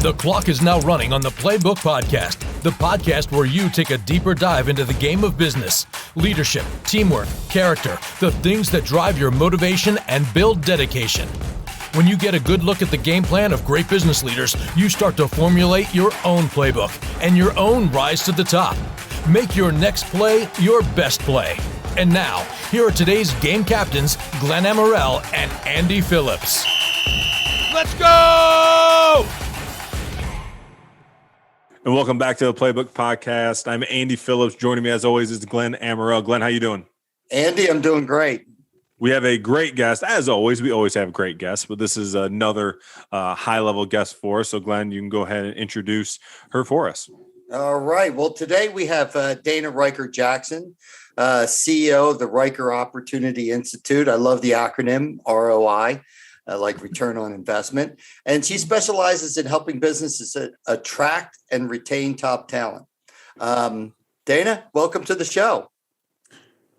The clock is now running on the Playbook podcast, the podcast where you take a deeper dive into the game of business, leadership, teamwork, character, the things that drive your motivation and build dedication. When you get a good look at the game plan of great business leaders, you start to formulate your own playbook and your own rise to the top. Make your next play your best play. And now, here are today's game captains, Glenn Amaral and Andy Phillips. Let's go! And welcome back to the Playbook podcast. I'm Andy Phillips. Joining me as always is Glenn Amaral. Glenn, how you doing? Andy, I'm doing great. We have a great guest. As always, we always have great guests, but this is another high-level guest for us. So Glenn, you can go ahead and introduce her for us. All right. Well, today we have Dana Riker Jackson, CEO of the Riker Opportunity Institute. I love the acronym ROI. Like return on investment. And she specializes in helping businesses attract and retain top talent. Dana, welcome to the show.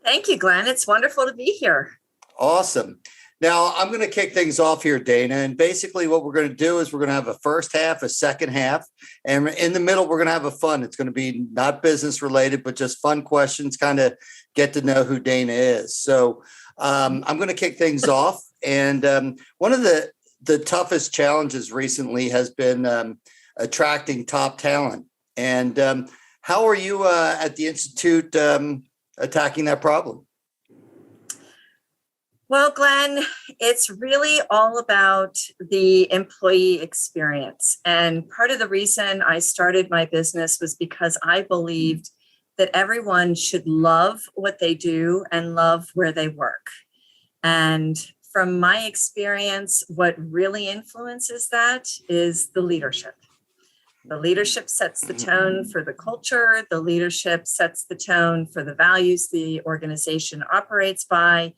Thank you, Glenn. It's wonderful to be here. Awesome. Now, I'm going to kick things off here, Dana. And basically what we're going to do is we're going to have a first half, a second half. And in the middle, we're going to have a fun. It's going to be not business related, but just fun questions, kind of get to know who Dana is. So I'm going to kick things off. And one of the toughest challenges recently has been attracting top talent. And how are you at the Institute attacking that problem? Well, Glenn, it's really all about the employee experience. And part of the reason I started my business was because I believed that everyone should love what they do and love where they work. And from my experience, what really influences that is the leadership. The leadership sets the tone for the culture. The leadership sets the tone for the values the organization operates by.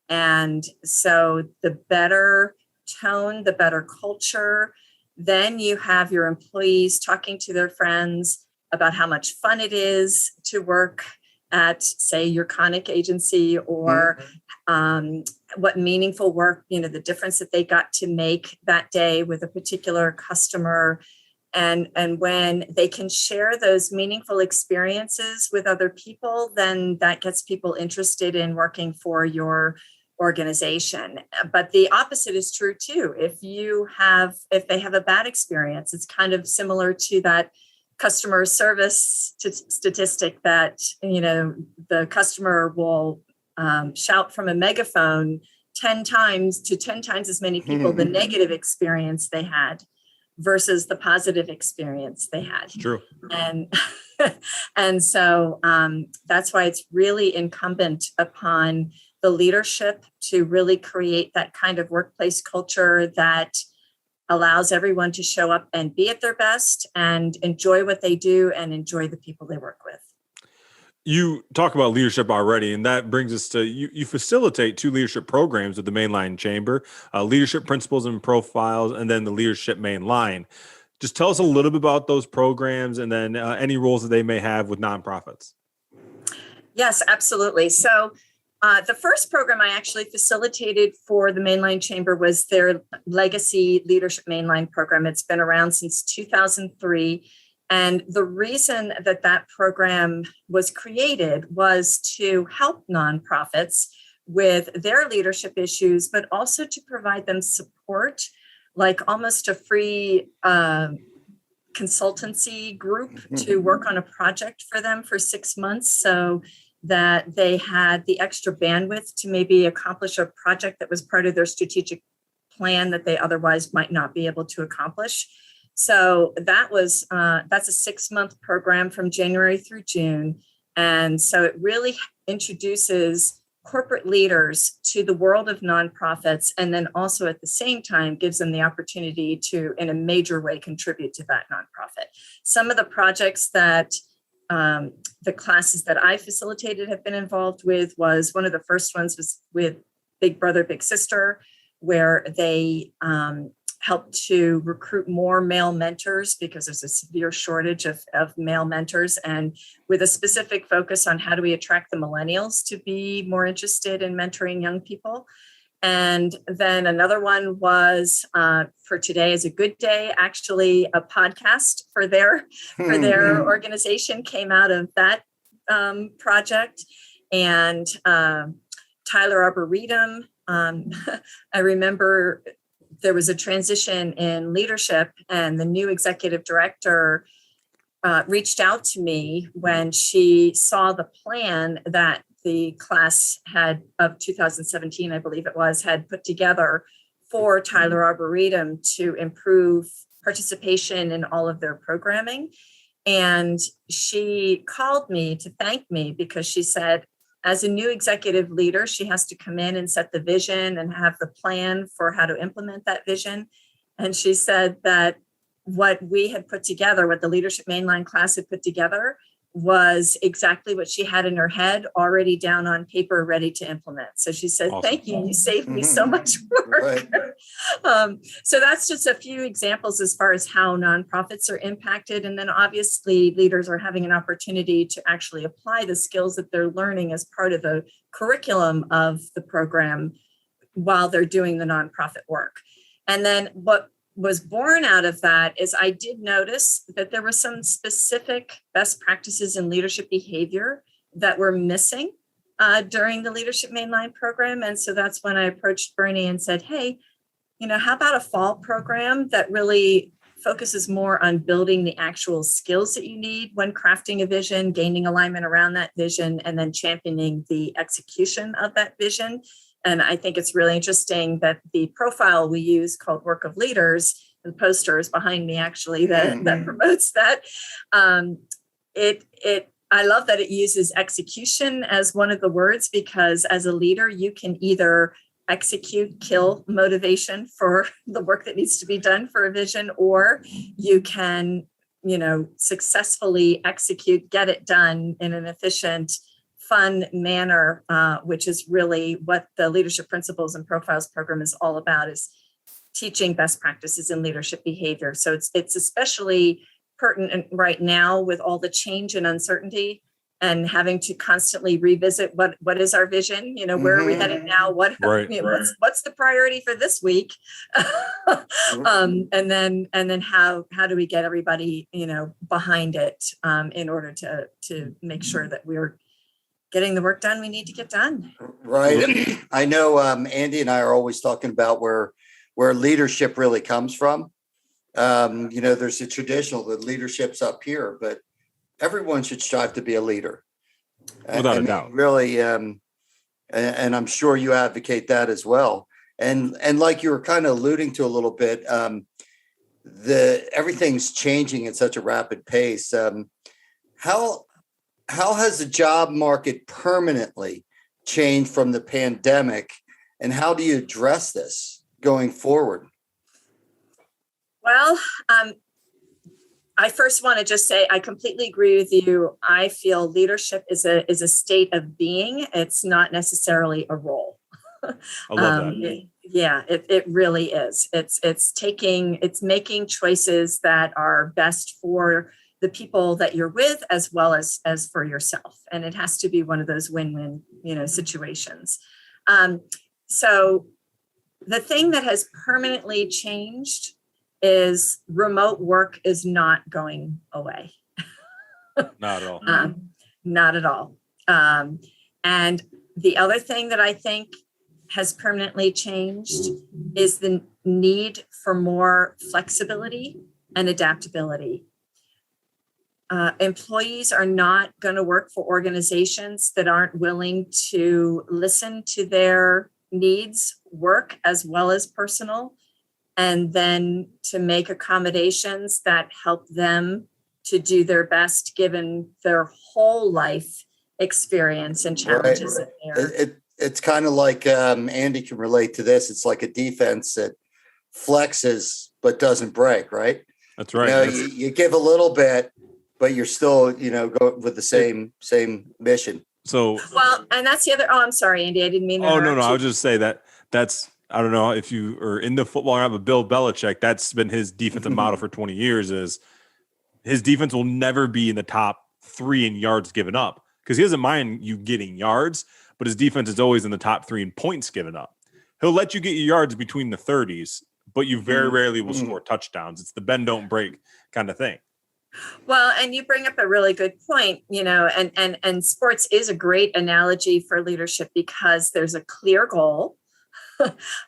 And so the better tone, the better culture, then you have your employees talking to their friends about how much fun it is to work at, say, your Conic agency, or what meaningful work, the difference that they got to make that day with a particular customer. And when they can share those meaningful experiences with other people, then that gets people interested in working for your organization. But the opposite is true too. If they have a bad experience, it's kind of similar to that customer service statistic that, the customer will shout from a megaphone 10 times as many people the negative experience they had versus the positive experience they had. True. And so that's why it's really incumbent upon the leadership to really create that kind of workplace culture that allows everyone to show up and be at their best and enjoy what they do and enjoy the people they work with. You talk about leadership already, and that brings us to you facilitate 2 leadership programs with the Mainline Chamber, leadership principles and profiles, and then the leadership Mainline. Just tell us a little bit about those programs and then any roles that they may have with nonprofits. Yes, absolutely. So the first program I actually facilitated for the Mainline Chamber was their Legacy Leadership Mainline program. It's been around since 2003. And the reason that program was created was to help nonprofits with their leadership issues, but also to provide them support, like almost a free consultancy group to work on a project for them for 6 months, so that they had the extra bandwidth to maybe accomplish a project that was part of their strategic plan that they otherwise might not be able to accomplish. So that's a 6-month program from January through June. And so it really introduces corporate leaders to the world of nonprofits, and then also at the same time gives them the opportunity to, in a major way, contribute to that nonprofit. Some of the projects that the classes that I facilitated have been involved with was, one of the first ones was with Big Brother, Big Sister, where they helped to recruit more male mentors because there's a severe shortage of male mentors, and with a specific focus on how do we attract the millennials to be more interested in mentoring young people. And then another one was for Today is a Good Day. Actually, a podcast for their organization came out of that project. And Tyler Arboretum. I remember there was a transition in leadership, and the new executive director reached out to me when she saw the plan that the class had of 2017, I believe it was, had put together for Tyler Arboretum to improve participation in all of their programming. And she called me to thank me because she said, as a new executive leader, she has to come in and set the vision and have the plan for how to implement that vision. And she said that what we had put together, what the Leadership Mainline class had put together, was exactly what she had in her head, already down on paper, ready to implement. So she said, awesome. Thank you. You saved me so much work. Right. So that's just a few examples as far as how nonprofits are impacted. And then obviously leaders are having an opportunity to actually apply the skills that they're learning as part of the curriculum of the program while they're doing the nonprofit work. And then what was born out of that is I did notice that there were some specific best practices in leadership behavior that were missing during the Leadership Mainline program. And so that's when I approached Bernie and said, hey, how about a fall program that really focuses more on building the actual skills that you need when crafting a vision, gaining alignment around that vision, and then championing the execution of that vision. And I think it's really interesting that the profile we use called Work of Leaders, the poster is behind me actually that promotes that. I love that it uses execution as one of the words, because as a leader, you can either execute, kill motivation for the work that needs to be done for a vision, or you can, successfully execute, get it done in an efficient, fun manner, which is really what the Leadership Principles and Profiles program is all about, is teaching best practices in leadership behavior. So it's especially pertinent right now with all the change and uncertainty and having to constantly revisit what is our vision, where are we headed now? What's the priority for this week? And then how do we get everybody, behind it in order to make sure that we're getting the work done we need to get done. Right. I know Andy and I are always talking about where leadership really comes from. There's a traditional that leadership's up here, but everyone should strive to be a leader. Without a doubt. Really, and I'm sure you advocate that as well. And like you were kind of alluding to a little bit, everything's changing at such a rapid pace. How has the job market permanently changed from the pandemic, and how do you address this going forward? Well, I first want to just say I completely agree with you. I feel leadership is a state of being. It's not necessarily a role. I love that. It really is. It's making choices that are best for the people that you're with, as well as for yourself. And it has to be one of those win-win, situations. So the thing that has permanently changed is remote work is not going away. Not at all. Not at all. And the other thing that I think has permanently changed is the need for more flexibility and adaptability. Employees are not going to work for organizations that aren't willing to listen to their needs, work as well as personal, and then to make accommodations that help them to do their best given their whole life experience and challenges. Right. It's kind of like Andy can relate to this. It's like a defense that flexes but doesn't break, right? That's right. You give a little bit, but you're still, go with the same mission. So well, and that's the other. Oh, I'm sorry, Andy. I didn't mean to interrupt no. you. I would just say that's. I don't know if you are in the football around, but Bill Belichick, that's been his defensive model for 20 years. Is his defense will never be in the top 3 in yards given up, because he doesn't mind you getting yards, but his defense is always in the top 3 in points given up. he'll let you get your yards between the 30s, but you very rarely will score touchdowns. It's the bend don't break kind of thing. Well, and you bring up a really good point, and sports is a great analogy for leadership because there's a clear goal.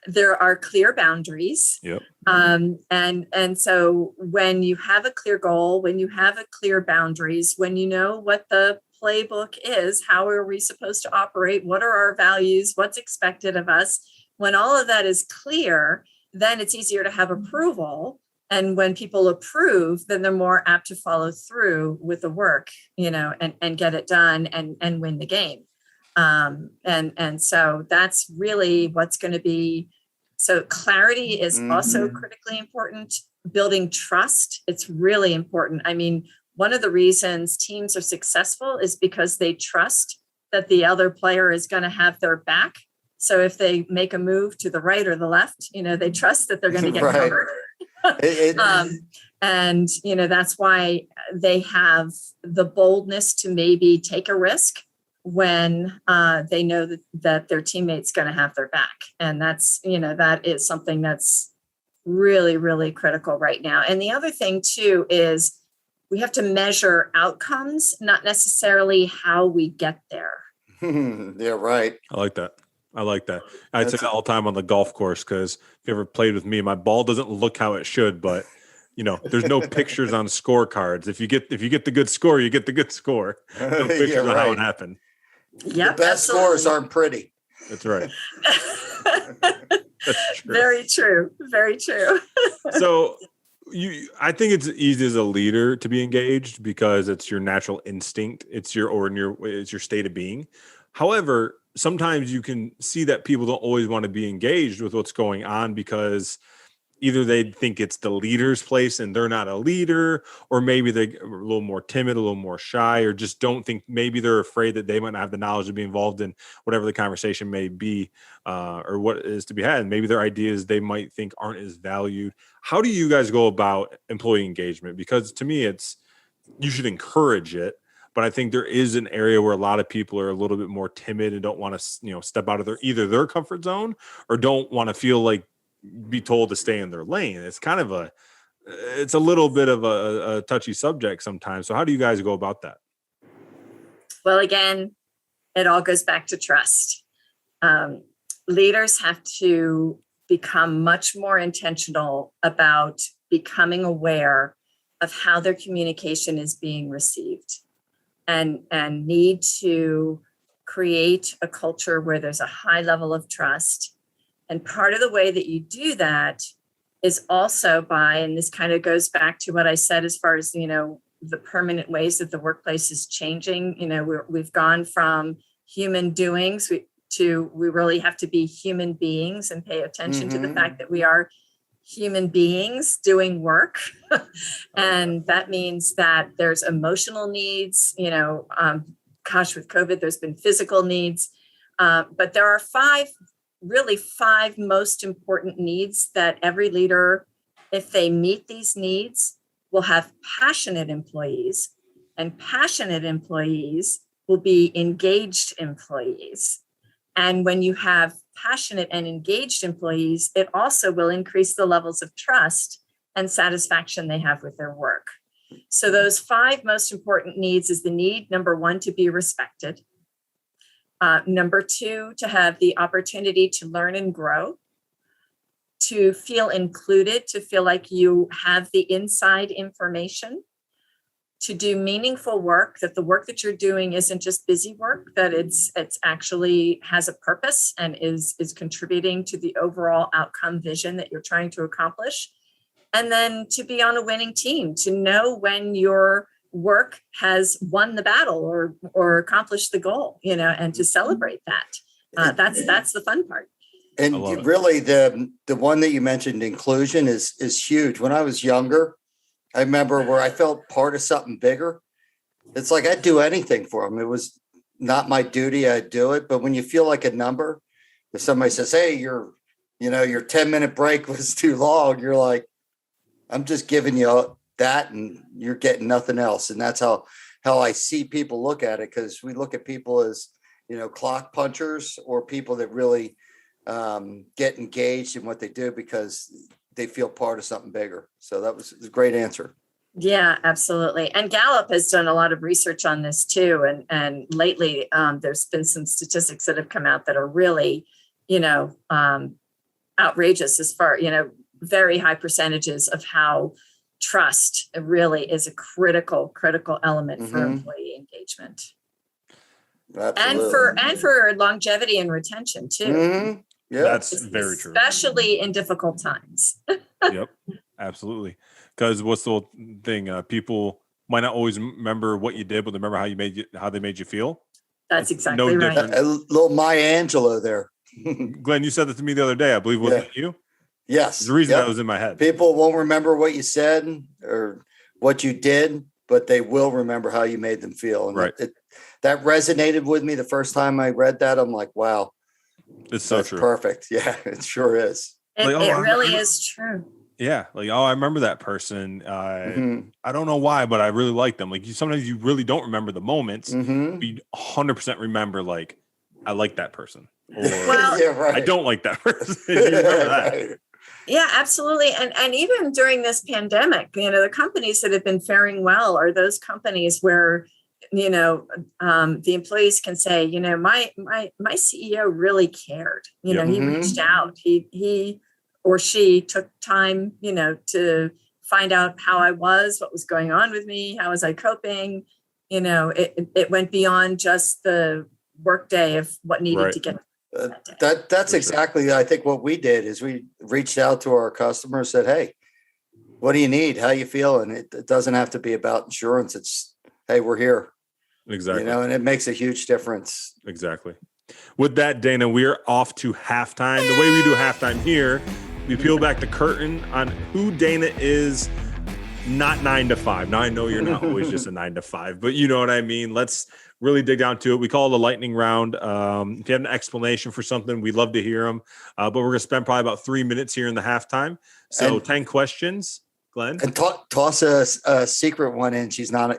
There are clear boundaries. Yep. And so when you have a clear goal, when you have a clear boundaries, when you know what the playbook is, how are we supposed to operate? What are our values? What's expected of us? When all of that is clear, then it's easier to have approval. And when people approve, then they're more apt to follow through with the work, and get it done and win the game. And so that's really what's going to be. So clarity is also critically important. Building trust, it's really important. I mean, one of the reasons teams are successful is because they trust that the other player is going to have their back. So if they make a move to the right or the left, they trust that they're going to get covered. And, that's why they have the boldness to maybe take a risk when they know that their teammate's going to have their back. And that's, that is something that's really, really critical right now. And the other thing too is we have to measure outcomes, not necessarily how we get there. Yeah, right. I like that. I say that all the time on the golf course, because if you ever played with me, my ball doesn't look how it should, but there's no pictures on scorecards. If you get the good score, you get the good score. No pictures on how it happened. Yep, the best scores aren't pretty. That's right. That's true. Very true. Very true. So I think it's easy as a leader to be engaged because it's your natural instinct. It's your state of being. However, sometimes you can see that people don't always want to be engaged with what's going on because either they think it's the leader's place and they're not a leader, or maybe they're a little more timid, a little more shy, or just don't think, maybe they're afraid that they might not have the knowledge to be involved in whatever the conversation may be, or what is to be had. Maybe their ideas they might think aren't as valued. How do you guys go about employee engagement? Because to me, you should encourage it. But I think there is an area where a lot of people are a little bit more timid and don't want to, step out of either their comfort zone or don't want to feel like be told to stay in their lane. It's kind of it's a little bit of a touchy subject sometimes. So how do you guys go about that? Well, again, it all goes back to trust. Leaders have to become much more intentional about becoming aware of how their communication is being received. And need to create a culture where there's a high level of trust. And part of the way that you do that is also by, and this kind of goes back to what I said as far as, the permanent ways that the workplace is changing. We've gone from human doings to we really have to be human beings and pay attention to the fact that we are human beings doing work. And that means that there's emotional needs, with COVID, there's been physical needs. But there are five most important needs that every leader, if they meet these needs, will have passionate employees, and passionate employees will be engaged employees. And when you have passionate and engaged employees, it also will increase the levels of trust and satisfaction they have with their work. So those five most important needs is the need, number one, to be respected. Number two, to have the opportunity to learn and grow, to feel included, to feel like you have the inside information, to do meaningful work, that the work that you're doing isn't just busy work, that it's actually has a purpose and is contributing to the overall outcome vision that you're trying to accomplish. And then to be on a winning team, to know when your work has won the battle or accomplished the goal, and to celebrate that. That's the fun part. And really the one that you mentioned, inclusion, is huge. When I was younger, I remember where I felt part of something bigger. It's like I'd do anything for them. It was not my duty. I'd do it. But when you feel like a number, if somebody says, hey, your 10-minute break was too long, you're like, I'm just giving you that and you're getting nothing else. And that's how I see people look at it, because we look at people as, clock punchers or people that really get engaged in what they do because they feel part of something bigger. So that was a great answer. Yeah, absolutely. And Gallup has done a lot of research on this too. And lately there's been some statistics that have come out that are really, outrageous as far, very high percentages of how trust really is a critical element for employee engagement. Absolutely. And for longevity and retention too. Mm-hmm. Yeah, that's very true. Especially in difficult times. Yep, absolutely. Because what's the whole thing? People might not always remember what you did, but remember how they made you feel. That's exactly right. A little Maya Angelou there. Glenn, you said that to me the other day. I believe was it you? Yes. The reason that was in my head. People won't remember what you said or what you did, but they will remember how you made them feel. And right. That resonated with me the first time I read that. I'm like, wow. It's so true. Perfect. Yeah, it sure is. It really is true. Yeah. Like, I remember that person. I don't know why, but I really like them. Like sometimes you really don't remember the moments, but you 100% remember like, I like that person. Or I don't like that person. You remember that. Right. Yeah, absolutely. And even during this pandemic, the companies that have been faring well are those companies where, the employees can say, my CEO really cared. He reached out. He or she took time, to find out how I was, what was going on with me, how was I coping. It went beyond just the workday of what needed to get. That's exactly, I think what we did is we reached out to our customers, said, hey, what do you need? How you feeling? It doesn't have to be about insurance. It's, hey, we're here. Exactly. And it makes a huge difference. Exactly. With that, Dana, we are off to halftime. The way we do halftime here, we peel back the curtain on who Dana is, not 9 to 5. Now I know you're not always just a 9 to 5, but you know what I mean? Let's really dig down to it. We call it a lightning round. If you have an explanation for something, we'd love to hear them. But we're going to spend probably about 3 minutes here in the halftime. So 10 questions, Glenn. And toss a secret one in. She's not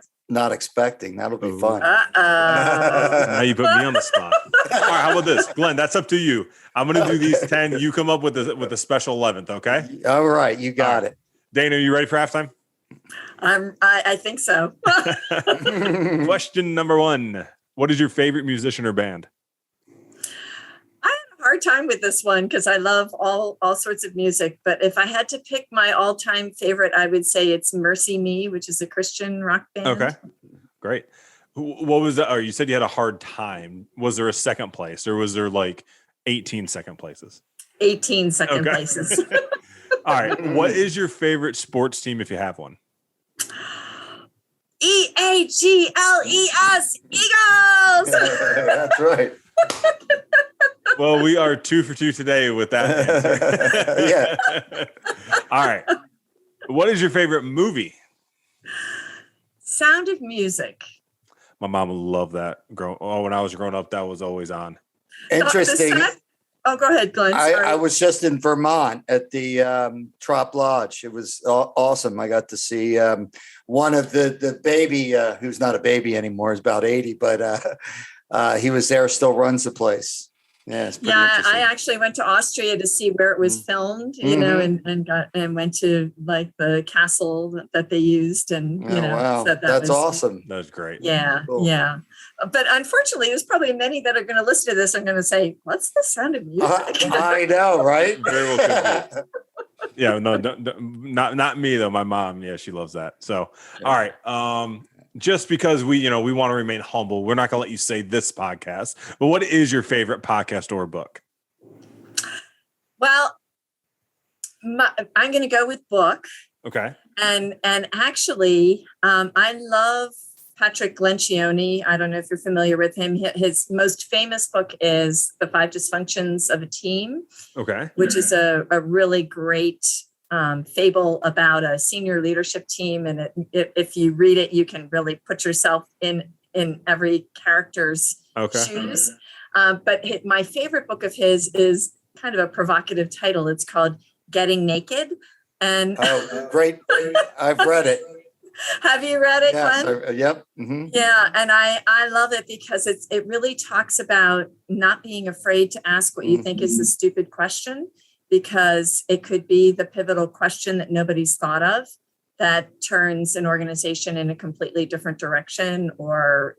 expecting. That'll be fun. Now you put me on the spot. All right, how about this, Glenn? That's up to you. I'm going to do these 10. You come up with a special 11th. Okay. All right, you got it. Dana, are you ready for halftime? I think so. Question number 1. What is your favorite musician or band? I have a hard time with this one because I love all sorts of music. But if I had to pick my all-time favorite, I would say it's Mercy Me, which is a Christian rock band. Okay, great. What was that? Or you said you had a hard time. Was there a second place or was there like 18 second places? 18 second places. All right. What is your favorite sports team if you have one? EAGLES, Eagles. That's right. Well, we are 2 for 2 today with that answer. Yeah. All right. What is your favorite movie? Sound of Music. My mom loved that. When I was growing up, that was always on. Interesting. Oh, go ahead, Glenn. I was just in Vermont at the Trop Lodge. It was awesome. I got to see one of the baby, who's not a baby anymore, is about 80, but he was there, still runs the place. Yeah, it's pretty interesting. I actually went to Austria to see where it was filmed, and went to like the castle that they used, and wow. said that's awesome. That's great. Yeah, cool. Yeah. But unfortunately, there's probably many that are going to listen to this and going to say, "What's the Sound of Music?" I know, right? Very well could be. Yeah, no, not me though. My mom, she loves that. So, all right. Just because we want to remain humble, we're not going to let you say this podcast. But what is your favorite podcast or book? Well, I'm going to go with book. Okay. And actually, I love Patrick Lencioni. I don't know if you're familiar with him. His most famous book is The 5 Dysfunctions of a Team. Okay. Which is a really great fable about a senior leadership team. And if you read it, you can really put yourself in every character's shoes. But my favorite book of his is kind of a provocative title. It's called Getting Naked. And great. I've read it. Have you read it, Yes, Glenn? yep. Mm-hmm. Yeah, and I love it because it really talks about not being afraid to ask what you think is a stupid question, because it could be the pivotal question that nobody's thought of that turns an organization in a completely different direction, or,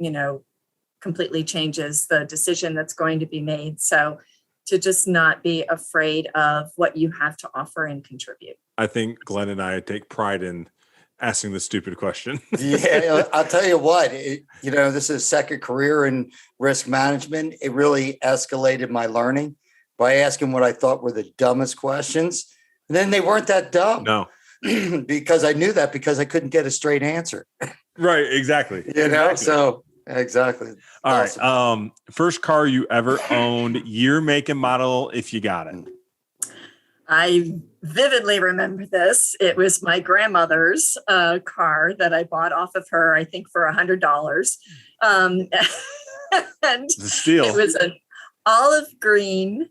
completely changes the decision that's going to be made. So to just not be afraid of what you have to offer and contribute. I think Glenn and I take pride in asking the stupid question. Yeah, I'll tell you what, this is second career in risk management. It really escalated my learning by asking what I thought were the dumbest questions. And then they weren't that dumb. No. Because I knew that because I couldn't get a straight answer. Right, exactly. So exactly. All Awesome. right. First car you ever owned, year, make, and model, if you got it. I vividly remember this. It was my grandmother's car that I bought off of her, I think for $100. And It's a steal. it was an olive green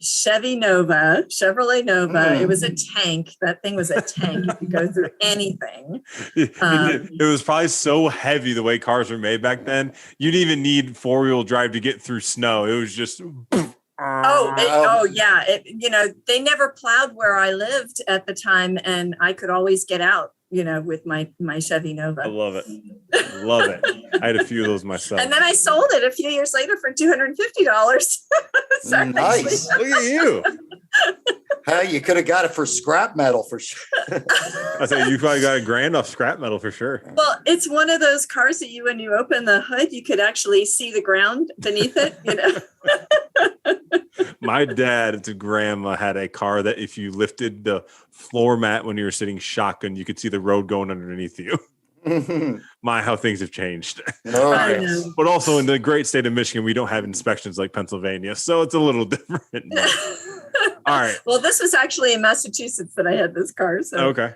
Chevrolet Nova. It was a tank. That thing was a tank. It could go through anything. It was probably so heavy the way cars were made back then. You didn't even need four-wheel drive to get through snow. It was just... Yeah. They never plowed where I lived at the time, and I could always get out, with my Chevy Nova. I love it. Love it. I had a few of those myself. And then I sold it a few years later for $250. So Nice. Look at you. Hey, you could have got it for scrap metal for sure. I say you probably got $1,000 off scrap metal for sure. Well, it's one of those cars that when you open the hood, you could actually see the ground beneath it, My dad's grandma had a car that if you lifted the floor mat when you were sitting shotgun, you could see the road going underneath you. My, how things have changed. Oh, I yes. know. But also in the great state of Michigan, we don't have inspections like Pennsylvania. So it's a little different. All right. Well, this was actually in Massachusetts that I had this car. So Okay.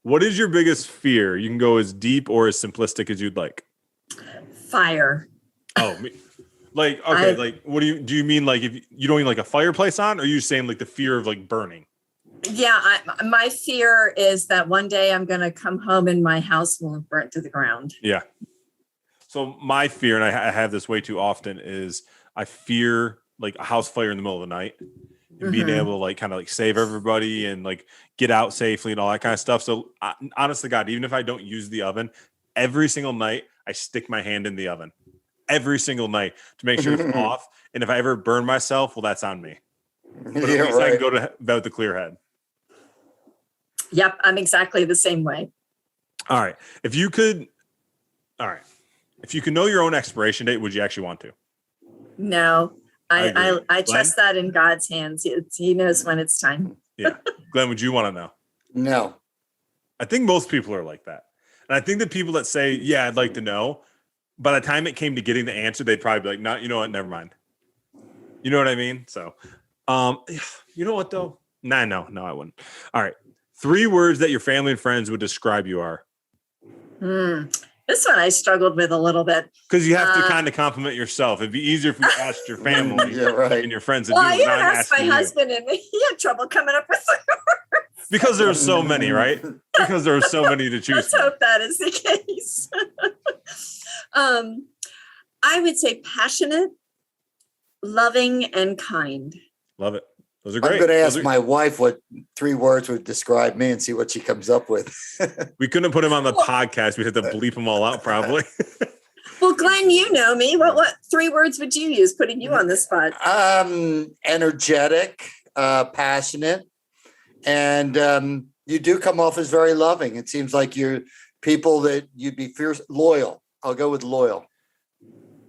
What is your biggest fear? You can go as deep or as simplistic as you'd like. Fire. Oh, like, okay. What do you mean? Like, if you don't need like a fireplace on, or are you saying like the fear of like burning? Yeah. My fear is that one day I'm going to come home and my house will have burnt to the ground. Yeah. So my fear, and I have this way too often, is I fear like a house fire in the middle of the night and being able to like kind of like save everybody and like get out safely and all that kind of stuff. So honest to God, even if I don't use the oven, every single night I stick my hand in the oven every single night to make sure it's off. And if I ever burn myself, well, that's on me. But at least I can go to bed with a clear head. Yep. I'm exactly the same way. All right. If you could know your own expiration date, would you actually want to? No, I trust Glenn? that in God's hands. He knows when it's time. Yeah. Glenn, would you want to know? No. I think most people are like that. And I think the people that say, yeah, I'd like to know, by the time it came to getting the answer, they'd probably be like, no, you know what? Never mind. You know what I mean? So, you know what though? No, I wouldn't. All right. 3 words that your family and friends would describe you are. This one I struggled with a little bit. Because you have to kind of compliment yourself. It'd be easier if you asked your family and your friends to do it. I even asked my husband, and he had trouble coming up with words. Because there are so many, right? Because there are so many to choose Let's from. hope that is the case. I would say passionate, loving, and kind. Love it. Those are great. I'm going to ask my wife what 3 words would describe me and see what she comes up with. We couldn't put him on the podcast. We'd have to bleep them all out probably. Well, Glenn, you know me. What 3 words would you use, putting you on the spot? Energetic, passionate, and you do come off as very loving. It seems like you're people that you'd be fierce, loyal. I'll go with loyal.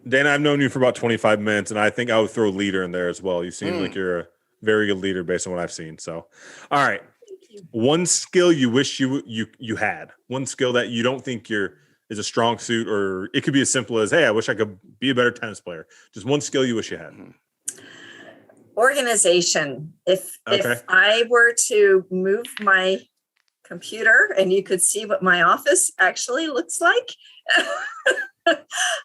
Dana, I've known you for about 25 minutes, and I think I would throw leader in there as well. You seem like you're a very good leader based on what I've seen. So, all right. One skill you wish you had. One skill that you don't think is a strong suit, or it could be as simple as, hey, I wish I could be a better tennis player. Just one skill you wish you had. Organization. If I were to move my computer and you could see what my office actually looks like,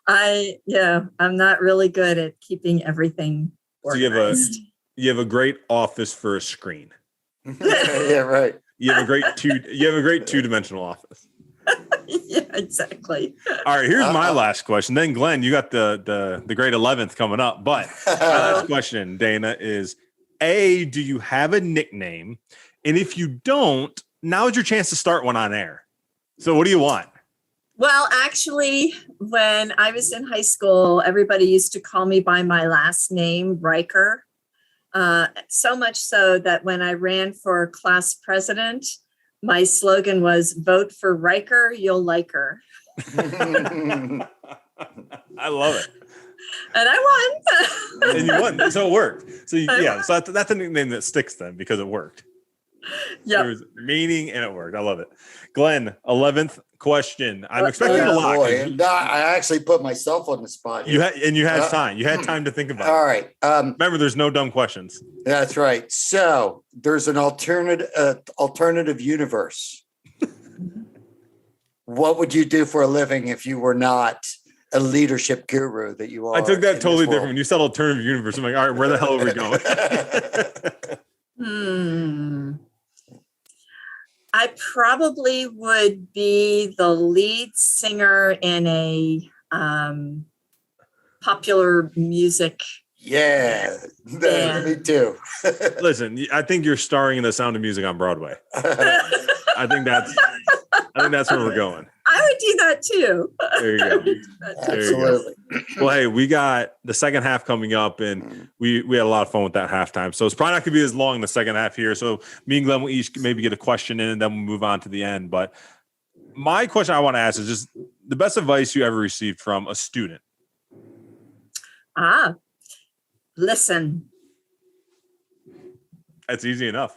I'm not really good at keeping everything organized. So you have a great office for a screen. Yeah, right. You have a great 2-dimensional office. Yeah, exactly. All right, here's my last question. Then Glenn, you got the grade 11th coming up. But my last question, Dana, is do you have a nickname? And if you don't, now is your chance to start one on air. So what do you want? Well, actually, when I was in high school, everybody used to call me by my last name, Riker. So much so that when I ran for class president, my slogan was "Vote for Riker, you'll like her." I love it. And I won. And you won. So it worked. So so that's a nickname that sticks then because it worked. Yeah. There was meaning and it worked. I love it. Glenn, 11th question. I'm expecting a lot. I actually put myself on the spot here. You had time. You had time to think about it. All right. Remember, there's no dumb questions. That's right. So there's an alternative universe. What would you do for a living if you were not a leadership guru that you are? I took that totally different. When you said alternative universe, I'm like, all right, where the hell are we going? I probably would be the lead singer in a popular music. Yeah, me too. Listen, I think you're starring in The Sound of Music on Broadway. I think that's where we're going. I would do that too. There you go. Absolutely. Well, hey, we got the second half coming up, and we had a lot of fun with that halftime. So it's probably not going to be as long in the second half here. So me and Glenn will each maybe get a question in, and then we'll move on to the end. But my question I want to ask is just the best advice you ever received from a student. Listen. That's easy enough.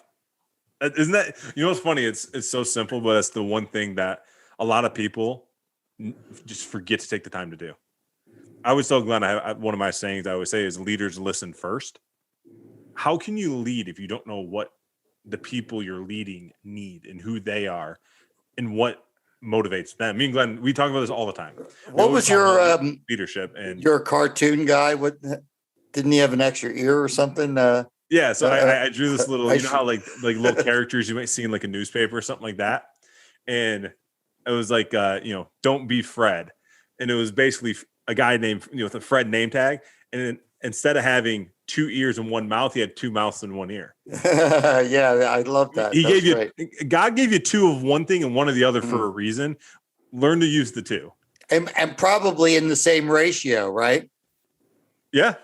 Isn't that, what's funny? It's so simple, but it's the one thing that a lot of people just forget to take the time to do. I always tell Glenn, one of my sayings I always say is leaders listen first. How can you lead if you don't know what the people you're leading need and who they are and what motivates them? Me and Glenn, we talk about this all the time. What was your leadership? And you're a cartoon guy. What didn't he have an extra ear or something? Yeah, so I drew this little, how like little characters you might see in like a newspaper or something like that. And it was like, don't be Fred. And it was basically a guy named, with a Fred name tag. And then instead of having 2 ears and one mouth, he had 2 mouths and 1 ear. Yeah, I love that. God gave you 2 of one thing and 1 of the other for a reason. Learn to use the 2. And probably in the same ratio, right? Yeah.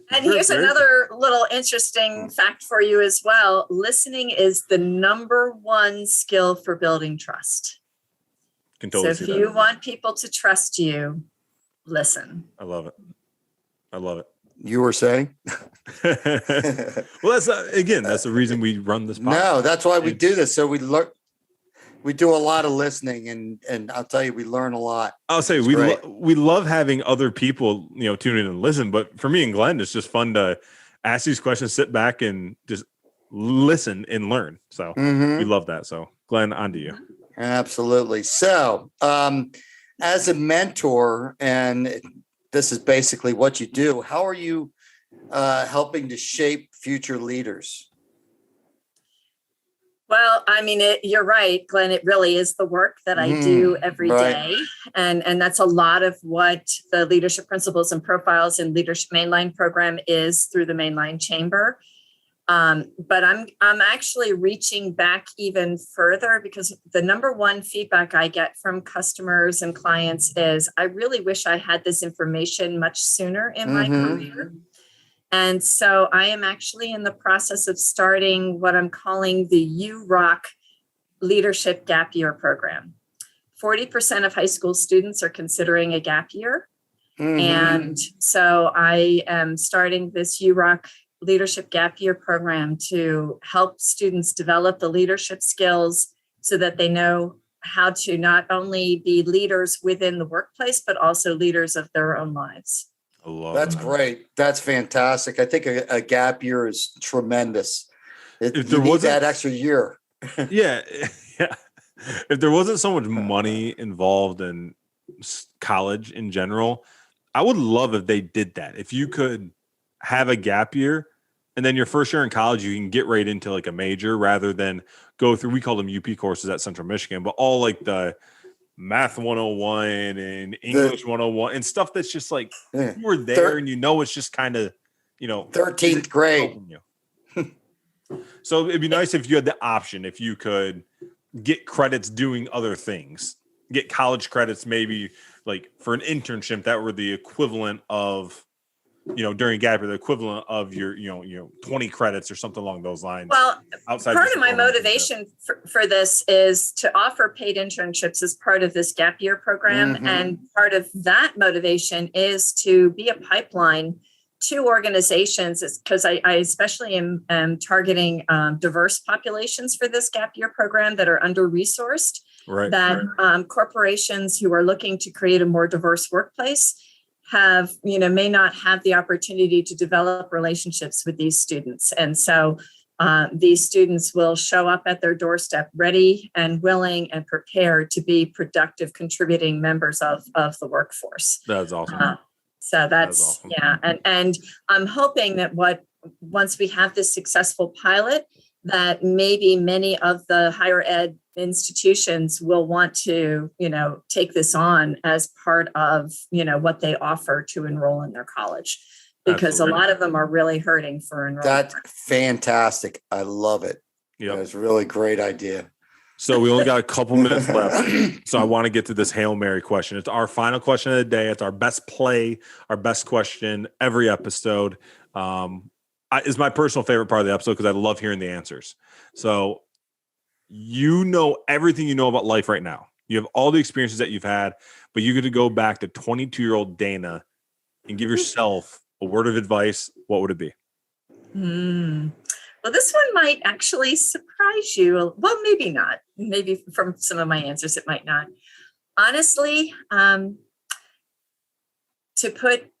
And here's another little interesting fact for you as well. Listening is the #1 skill for building trust. So if you want people to trust you, listen. I love it. You were saying? Well, that's the reason we run this podcast. No, that's why we do this. So we learn. We do a lot of listening, and I'll tell you, we learn a lot. I'll say we love having other people, tune in and listen. But for me and Glenn, it's just fun to ask these questions, sit back, and just listen and learn. So we love that. So Glenn, on to you. Absolutely. So as a mentor, and this is basically what you do, how are you helping to shape future leaders? Well, I mean, you're right, Glenn. It really is the work that I do every day. And that's a lot of what the Leadership Principles and Profiles and Leadership Mainline program is through the Mainline Chamber. But I'm actually reaching back even further, because the #1 feedback I get from customers and clients is, I really wish I had this information much sooner in my career. And so I am actually in the process of starting what I'm calling the UROC Leadership Gap Year Program. 40% of high school students are considering a gap year. And so I am starting this UROC Leadership Gap Year program to help students develop the leadership skills so that they know how to not only be leaders within the workplace, but also leaders of their own lives. That's great. That's fantastic. I think a gap year is tremendous. If there was that extra year. Yeah. If there wasn't so much money involved in college in general, I would love if they did that. If you could have a gap year and then your first year in college, you can get right into like a major rather than go through, we call them UP courses at Central Michigan, but all like the Math 101 and English 101 and stuff that's just like you were there and it's just kind of, 13th grade. So it'd be nice if you had the option, if you could get credits doing other things, get college credits, maybe like for an internship that were the equivalent of, during gap year, the equivalent of your 20 credits or something along those lines. Well, part of my motivation for this is to offer paid internships as part of this gap year program. Mm-hmm. And part of that motivation is to be a pipeline to organizations, because I especially am targeting diverse populations for this gap year program that are under-resourced, right. That corporations who are looking to create a more diverse workplace have, may not have the opportunity to develop relationships with these students. And so these students will show up at their doorstep ready and willing and prepared to be productive, contributing members of the workforce. That's awesome. So that's awesome. Yeah. And I'm hoping that once we have this successful pilot, that maybe many of the higher ed institutions will want to, take this on as part of, what they offer to enroll in their college, because Absolutely. A lot of them are really hurting for enrollment. That's fantastic. I love it. Yeah, it's a really great idea. So we only got a couple minutes left. So I want to get to this Hail Mary question. It's our final question of the day. It's our best play, our best question every episode. Is my personal favorite part of the episode because I love hearing the answers. So everything you know about life right now. You have all the experiences that you've had, but you get to go back to 22-year-old Dana and give yourself a word of advice. What would it be? Well, this one might actually surprise you. Well, maybe not. Maybe from some of my answers, it might not. Honestly, to put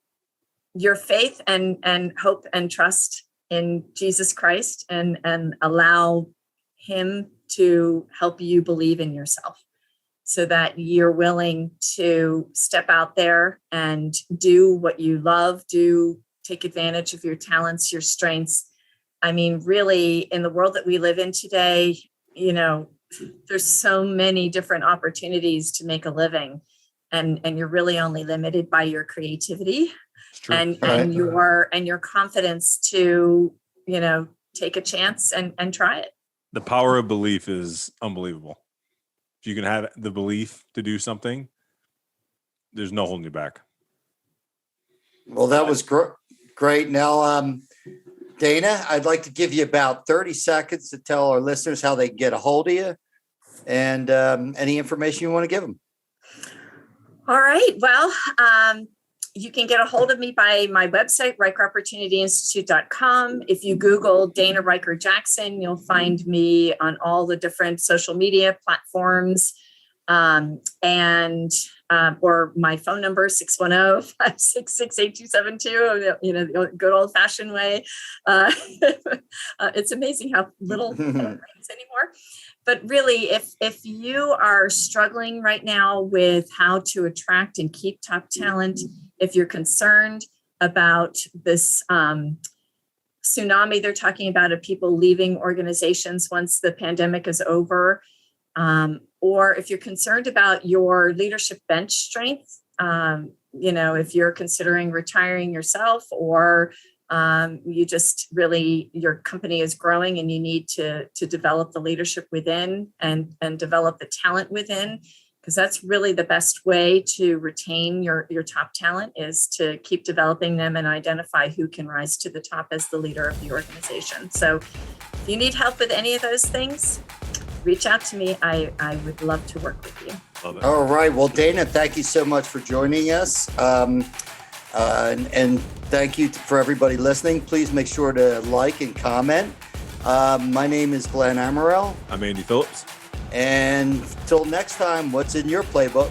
your faith and hope and trust in Jesus Christ and allow him to help you believe in yourself so that you're willing to step out there and do what you love, take advantage of your talents, your strengths. I mean, really, in the world that we live in today, there's so many different opportunities to make a living, and you're really only limited by your creativity and your confidence to, take a chance and try it. The power of belief is unbelievable. If you can have the belief to do something, there's no holding you back. Well, that was great. Now, Dana, I'd like to give you about 30 seconds to tell our listeners how they can get a hold of you and any information you want to give them. All right. Well, you can get a hold of me by my website, RikerOpportunityInstitute.com. If you Google Dana Riker Jackson, you'll find me on all the different social media platforms. Or my phone number, 610-566-8272, the good old fashioned way. It's amazing how little rings anymore. But really, if you are struggling right now with how to attract and keep top talent, if you're concerned about this tsunami they're talking about of people leaving organizations once the pandemic is over, or if you're concerned about your leadership bench strength, if you're considering retiring yourself, or you just really, your company is growing and you need to develop the leadership within and develop the talent within, because that's really the best way to retain your top talent, is to keep developing them and identify who can rise to the top as the leader of the organization. So if you need help with any of those things, reach out to me. I would love to work with you. All right. Well, Dana, thank you so much for joining us. And thank you for everybody listening. Please make sure to like and comment. My name is Glenn Amaral. I'm Andy Phillips. And till next time, what's in your playbook?